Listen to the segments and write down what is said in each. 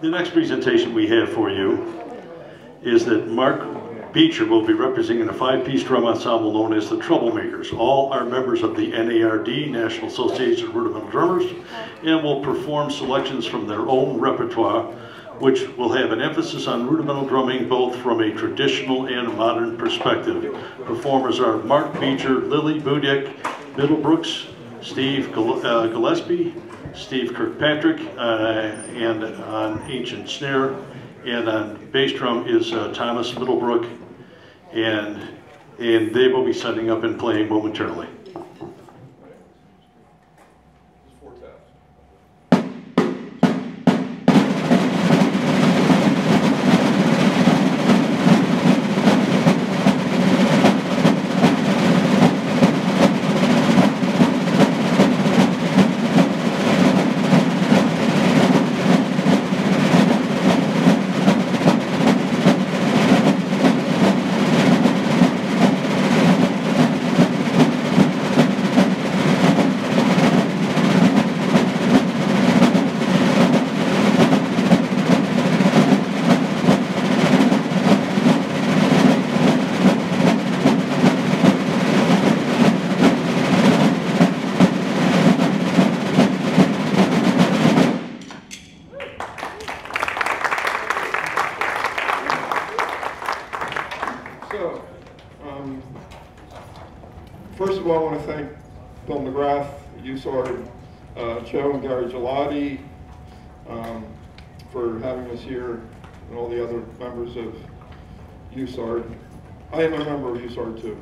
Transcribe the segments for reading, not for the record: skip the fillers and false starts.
The next presentation we have for you is that Mark Beecher will be representing a 5-piece drum ensemble known as the Troublemakers. All are members of the NARD, National Association of Rudimental Drummers, and will perform selections from their own repertoire, which will have an emphasis on rudimental drumming both from a traditional and modern perspective. Performers are Mark Beecher, Lily Budick, Middlebrooks, Steve Gillespie, Steve Kirkpatrick, and on ancient snare, and on bass drum is Thomas Middlebrook, and they will be setting up and playing momentarily. First of all, I want to thank Bill McGrath, USARD, Joe and Gary Gelati for having us here, and all the other members of USARD. I am a member of USARD too.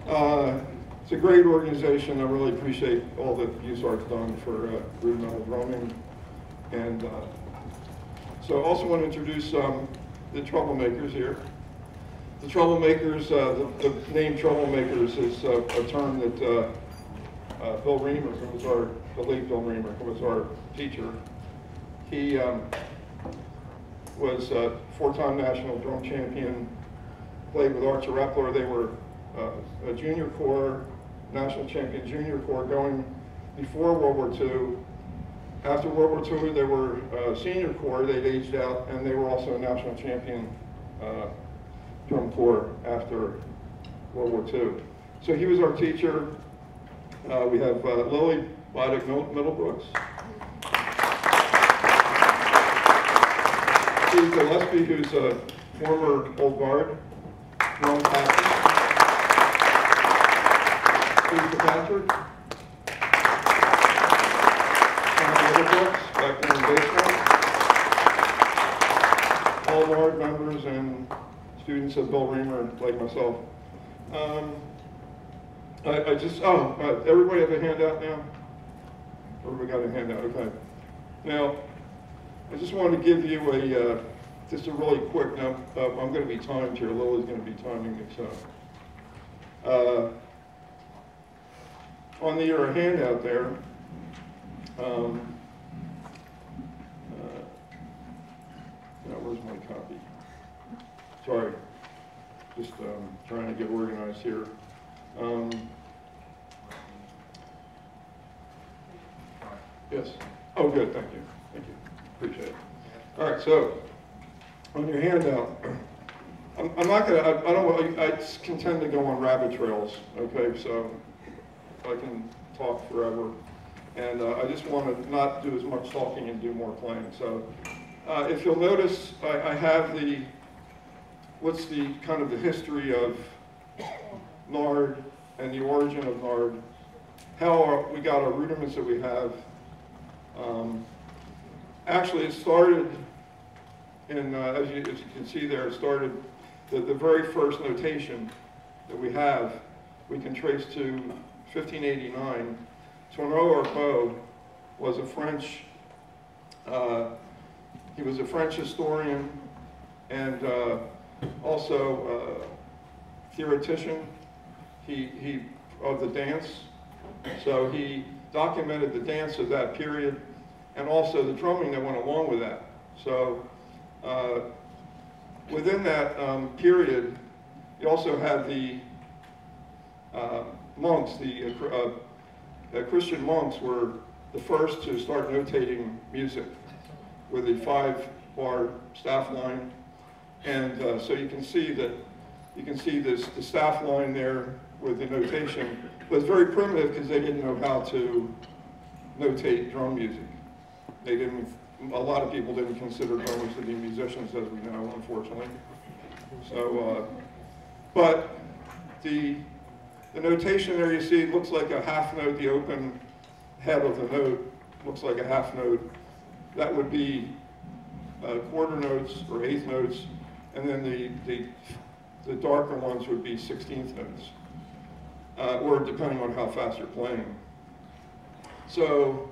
It's a great organization. I really appreciate all that USARD's done for rudimental drumming. And so I also want to introduce the Troublemakers here. The Troublemakers, the name Troublemakers is a term that Bill Reamer, the late Bill Reamer, who was our teacher, he was a 4-time national drum champion, played with Archer Epler. They were a junior corps, national champion junior corps going before World War II. After World War II, they were senior corps. They'd aged out, and they were also a national champion drum corps after World War II. So he was our teacher. We have Lily Budick Middlebrooks, Steve Gillespie, who's a former Old Guard drum captain, Steve Kirkpatrick, Middlebrooks, back in the basement, all Guard members and students of Bill Reamer, like myself. Everybody have a handout now? Everybody got a handout, okay. Now, I just wanted to give you just a really quick, now I'm going to be timed here, Lily's going to be timing me, so. On your handout there, now where's my copy? Sorry, just trying to get organized here. Yes. Oh, good. Thank you. Thank you. Appreciate it. All right. So, on your handout, I'm not gonna. I can tend to go on rabbit trails. Okay. So, I can talk forever, and I just want to not do as much talking and do more playing. So, if you'll notice, I have what's the kind of the history of NARD and the origin of NARD, how we got our rudiments that we have. Actually, it started in, as you can see there, it started, the very first notation that we have, we can trace to 1589. Tonneau Arpaud was a French, he was a French historian and also theoretician of the dance. So he documented the dance of that period and also the drumming that went along with that. So within that period, you also had the monks, the Christian monks were the first to start notating music. with a 5-bar staff line. And so you can see that, the staff line there with the notation was very primitive because they didn't know how to notate drum music. They didn't, a lot of people didn't consider drummers to be musicians, as we know, unfortunately. So, but the notation there you see looks like a half note. The open head of the note looks like a half note. That would be quarter notes or eighth notes, and then the darker ones would be 16th notes, or depending on how fast you're playing. So,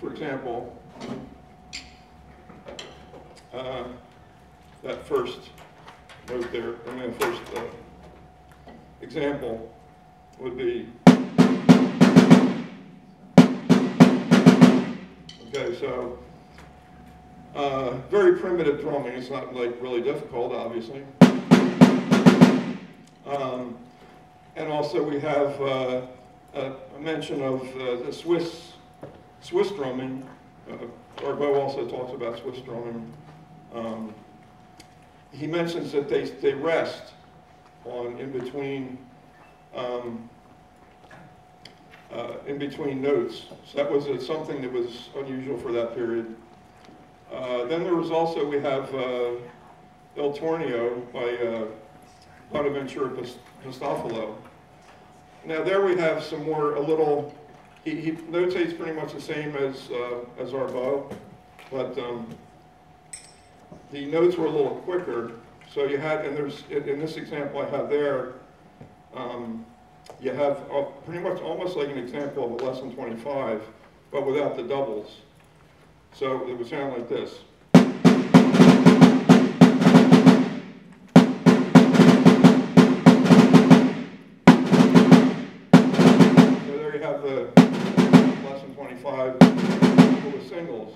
for example, that first note there, I mean, the first example would be, okay, so very primitive drumming. It's not like really difficult, obviously. And also we have a mention of the Swiss drumming. Arbo also talks about Swiss drumming. He mentions that they rest on in between notes. So that was something that was unusual for that period. Then there was also, we have Il Tornio by Bonaventura Pistofolo. Now there we have some more, he notates pretty much the same as Arbo, but the notes were a little quicker. So you had, and there's, in this example I have there, you have pretty much almost like an example of a lesson 25, but without the doubles. So it would sound like this. So there you have the lesson 25 with singles.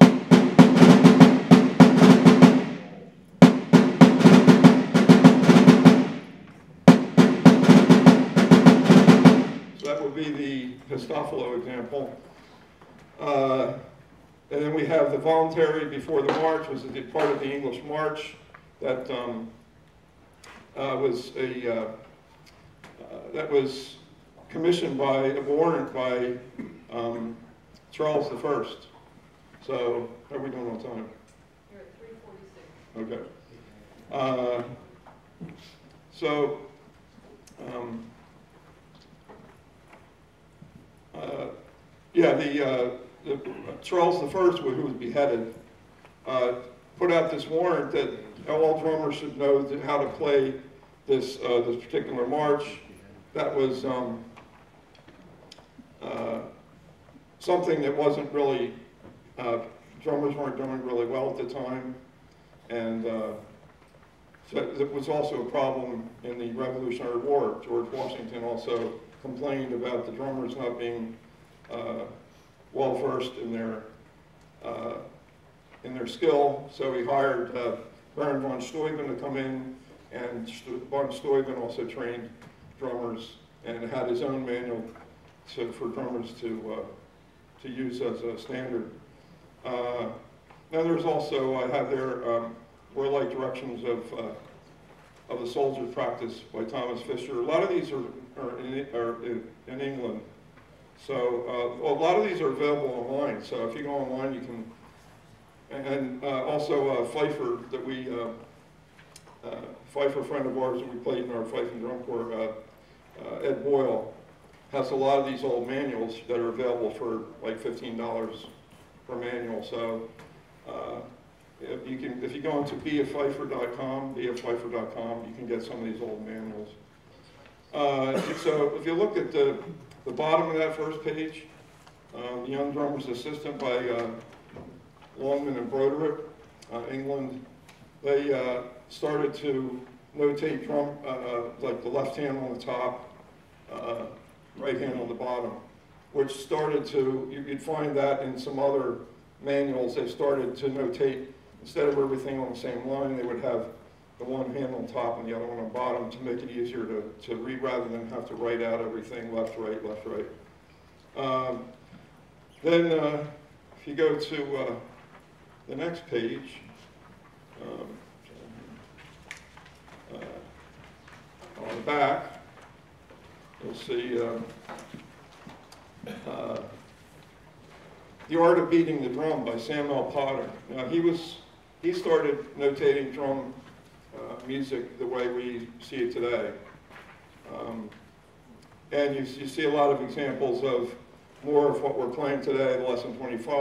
So that would be the Pistofolo example. And then we have the voluntary before the march, was part of the English march that was commissioned by a warrant by Charles I. So how are we doing on time? You're at 3:46. Okay. Yeah, Charles I, who was beheaded, put out this warrant that all drummers should know how to play this particular march. That was something that wasn't really, drummers weren't doing really well at the time, and so it was also a problem in the Revolutionary War. George Washington also complained about the drummers not being well versed in their skill, so he hired Baron von Steuben to come in, and von Steuben also trained drummers and had his own manual for drummers to use as a standard. Now there's also, I have there warlike directions of the soldier's practice by Thomas Fisher. A lot of these are in England. So a lot of these are available online. So if you go online, you can, and also Pfeiffer, that we, Pfeiffer, friend of ours that we played in our Fife and Drum Corps, Ed Boyle, has a lot of these old manuals that are available for like $15 per manual. So if you go into beapfeiffer.com, you can get some of these old manuals. So if you look at the bottom of that first page, The Young Drummer's Assistant by Longman and Broderick, England, they started to notate drum, like the left hand on the top, right hand on the bottom, which started to, you'd find that in some other manuals. They started to notate, instead of everything on the same line, they would have the one hand on top and the other one on bottom to make it easier to read rather than have to write out everything left, right, left, right. Then if you go to the next page, on the back, you'll see The Art of Beating the Drum by Samuel Potter. Now he started notating drum music the way we see it today. And you see a lot of examples of more of what we're playing today, the lesson 25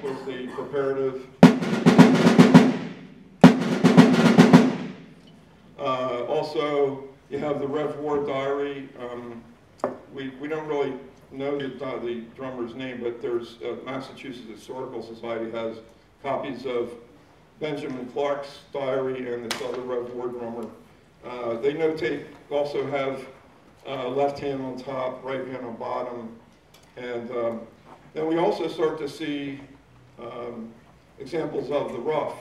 was the preparative. Also, you have the Rev War Diary. We don't really know the drummer's name, but there's Massachusetts Historical Society has copies of Benjamin Clark's diary and this other Rev War drummer. They notate, also have left hand on top, right hand on bottom, and then we also start to see examples of the ruff.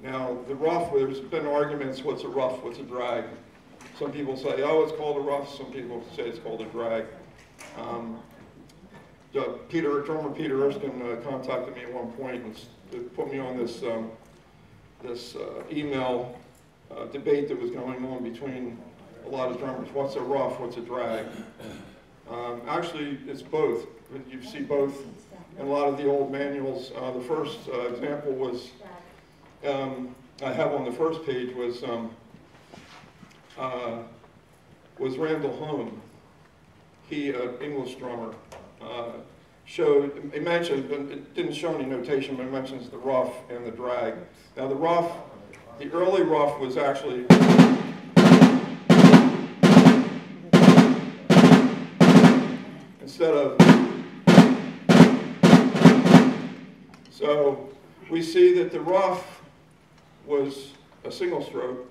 Now, the ruff, there's been arguments, what's a ruff, what's a drag? Some people say, oh, it's called a ruff, some people say it's called a drag. Drummer Peter Erskine contacted me at one point and put me on this, email debate that was going on between a lot of drummers. What's a ruff, what's a drag? Actually, it's both. You see both in a lot of the old manuals. The first example was, I have on the first page was Randall Home. He, English drummer, he mentioned, but it didn't show any notation, but it mentions the ruff and the drag. Now the ruff, the early ruff was actually instead of, so we see that the ruff was a single stroke,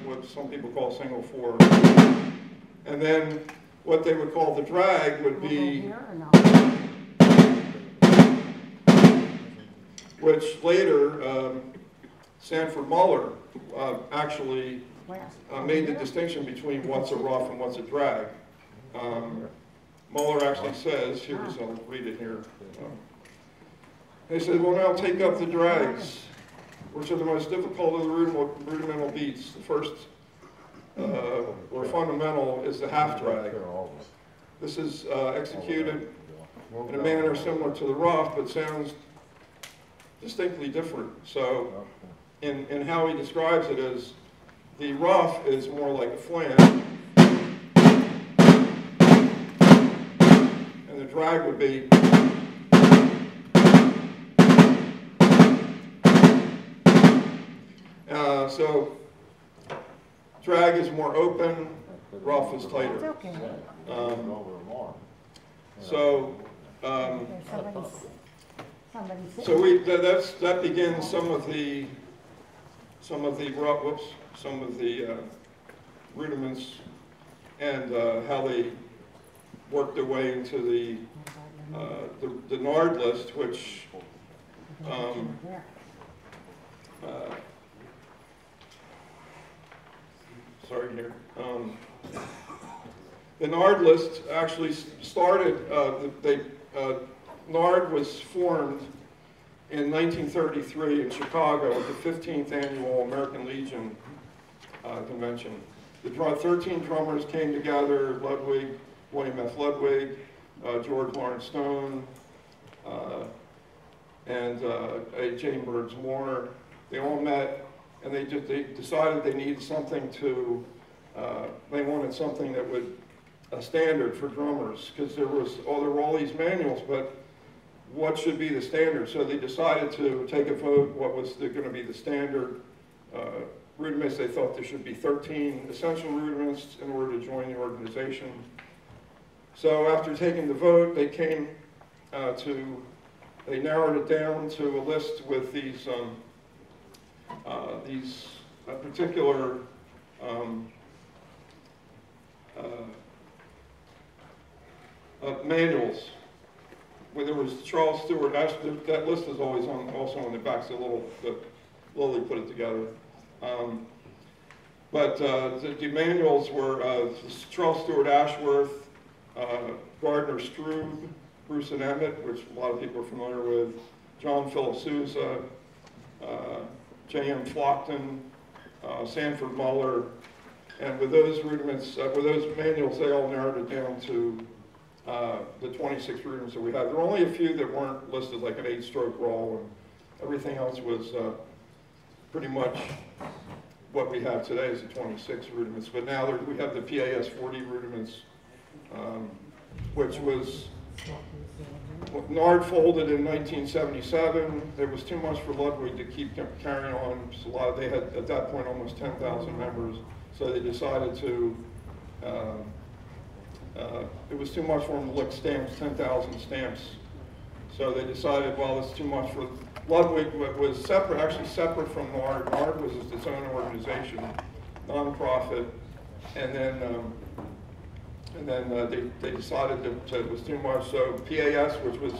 what some people call single four, and then what they would call the drag would be, which later Sanford Muller actually made the distinction between what's a ruff and what's a drag. Muller actually says, I'll read it here. He said, well, now take up the drags, which are the most difficult of the rudimental beats. The first or fundamental is the half drag. This is executed in a manner similar to the ruff, but sounds distinctly different. So in how he describes it is, the ruff is more like a flange, and the drag would be so drag is more open, ruff is tighter. That begins some of the rudiments and how they work their way into the Nard list, which sorry here. The Nard list actually started, Nard was formed in 1933 in Chicago at the 15th Annual American Legion Convention. The 13 drummers came together, William F. Ludwig, George Lawrence Stone, and James Birds Moore. They all met, and they decided they needed something to, they wanted something that would, a standard for drummers, because there were all these manuals, but what should be the standard? So they decided to take a vote, what was going to be the standard rudiments. They thought there should be 13 essential rudiments in order to join the organization. So after taking the vote, they came they narrowed it down to a list with these particular manuals. When there was Charles Stewart, that list is always also on the back, so Lily put it together. But the manuals were Charles Stewart Ashworth, Gardner Strube, Bruce and Emmett, which a lot of people are familiar with, John Philip Sousa, J.M. Flockton, Sanford Muller, and with those rudiments, with those manuals, they all narrowed it down to the 26 rudiments that we had. There were only a few that weren't listed, like an 8-stroke roll, and everything else was pretty much what we have today is the 26 rudiments. But now we have the PAS 40 rudiments, which was NARD folded in 1977. There was too much for Ludwig to keep carrying on. So they had, at that point, almost 10,000 members. So they decided to, it was too much for them to lick stamps, 10,000 stamps. So they decided, well, it's too much for, Ludwig was separate, actually separate from NARD. NARD was its own organization, nonprofit, and then they decided that it was too much. So PAS, which was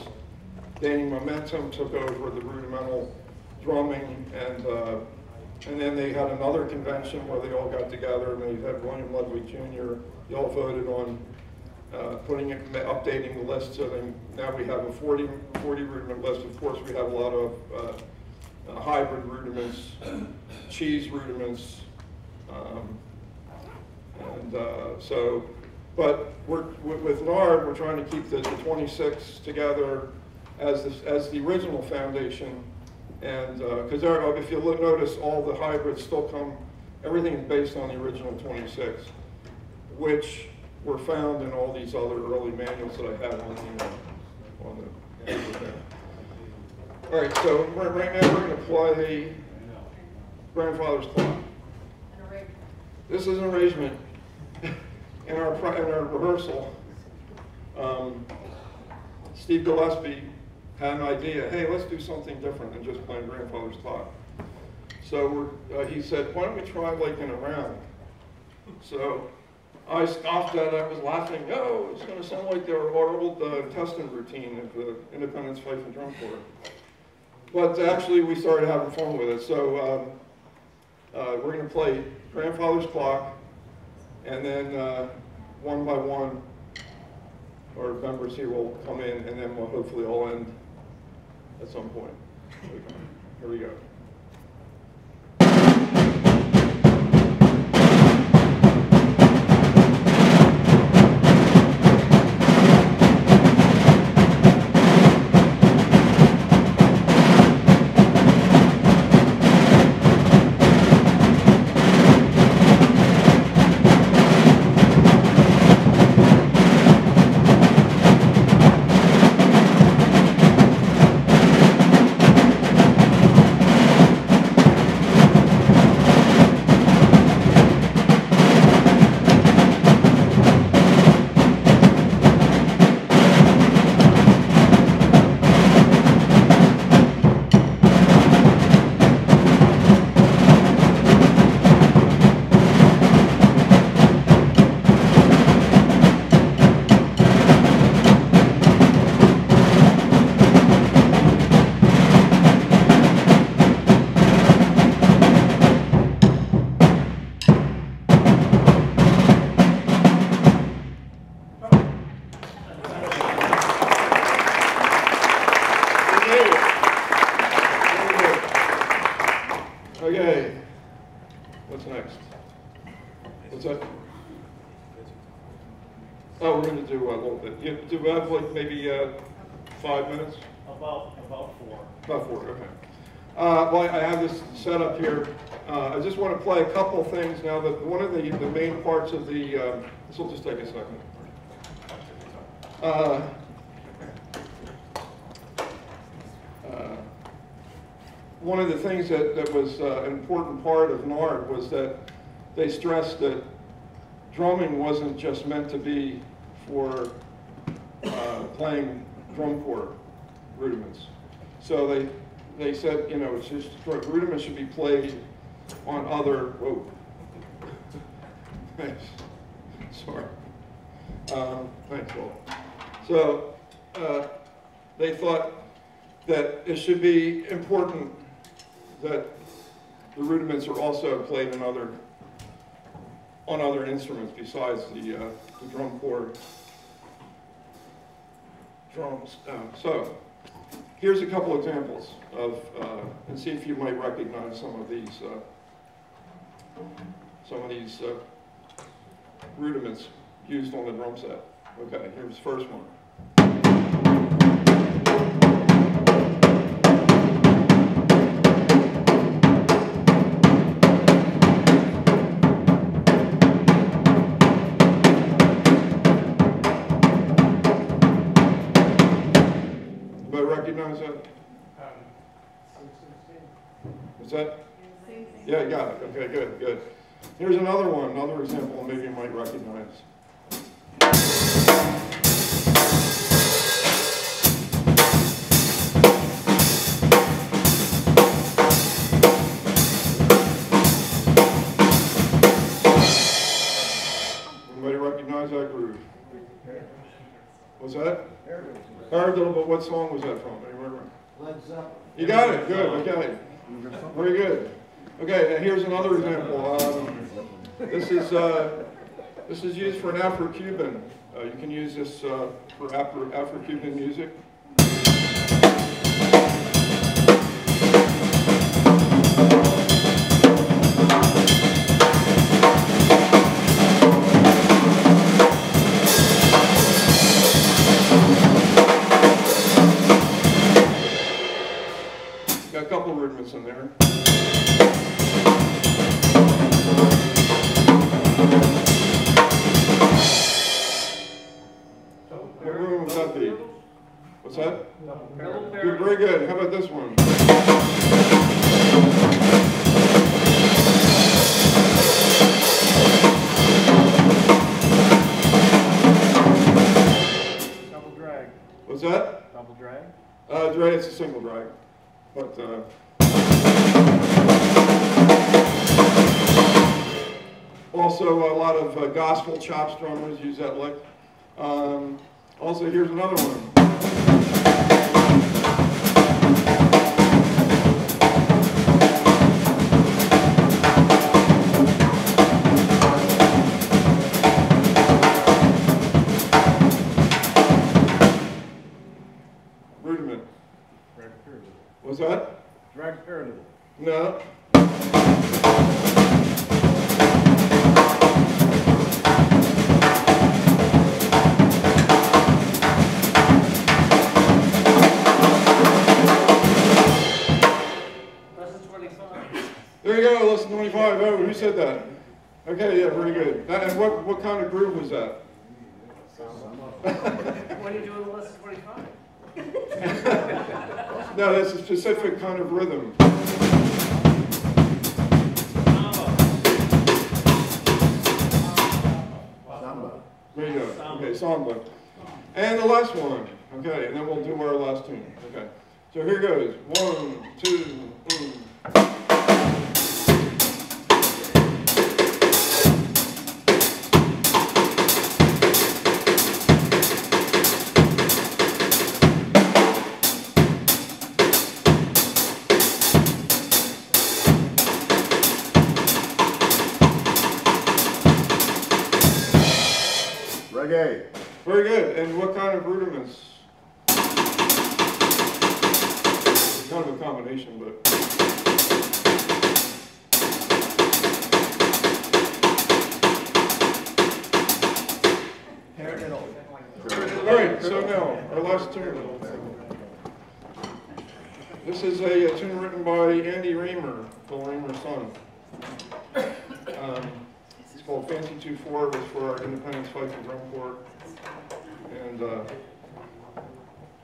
gaining momentum, took over the rudimental drumming, and then they had another convention where they all got together, and they had William Ludwig Jr. They all voted on updating the list. So now we have a 40 rudiment list. Of course, we have a lot of hybrid rudiments, cheese rudiments, but with NARD, we're trying to keep the 26 together as the original foundation, and because if you notice, all the hybrids still come. Everything is based on the original 26, which were found in all these other early manuals that I have on the All right, so right now we're going to play Grandfather's Clock. This is an arrangement. In our rehearsal, Steve Gillespie had an idea. Hey, let's do something different than just playing Grandfather's Clock. So he said, why don't we try like in a round? So I scoffed at it. I was laughing. Oh, it's going to sound like our old testing routine of the Independence Fife and Drum Corps. But actually, we started having fun with it. So we're going to play Grandfather's Clock, and then one by one, our members here will come in, and then we'll hopefully all end at some point. Here we go. Okay, what's next? What's that? Oh, we're going to do a little bit. Do we have like maybe 5 minutes? About 4. About 4, okay. Well, I have this set up here. I just want to play a couple things now. That one of the main parts of the, this will just take a second. One of the things that was an important part of NARD was that they stressed that drumming wasn't just meant to be for playing drum corps rudiments. So they said, you know, it's just rudiments should be played on other, whoa, thanks, sorry, thanks, Will. So they thought that it should be important that the rudiments are also played on other instruments besides the drum corps. drums. So here's a couple examples of, and see if you might recognize some of these rudiments used on the drum set. Okay, here's the first one. Recognize that? What's that? Yeah, you got it. Okay, good, good. Here's another one, another example maybe you might recognize. Anybody recognize that groove? What's that? Paradiddle, but what song was that from? Led Zeppelin. You got it. Good. Okay. Very good. Okay. Now here's another example. This is used for an Afro-Cuban. You can use this for Afro-Cuban music. Got a couple of rudiments in there. What rhythm would that be? What's that? You're very good. How about this one? Double drag. What's that? Double drag. Drag, it's a single drag. But also a lot of gospel chops drummers use that lick. Also, here's another one. Rudiment. What's that? Drag paradiddle. No. Lesson 25. There you go, lesson 25. Oh, who said that? Okay, yeah, very good. And what kind of groove was that? What are you doing in lesson 25? No, that's a specific kind of rhythm. Samba. There you go. Okay, samba. And the last one. Okay, and then we'll do our last tune. Okay. So here goes. 1, 2, 3. Reggae. Very good. And what kind of rudiments? It's kind of a combination, but. All right, so now, our last tune. This is a tune written by Andy Raymer, Phil Raymer's son. It's called Fancy 2-4. It was for our Independence Fight for Drum Corps. And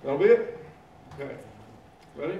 that'll be it. Okay. Ready?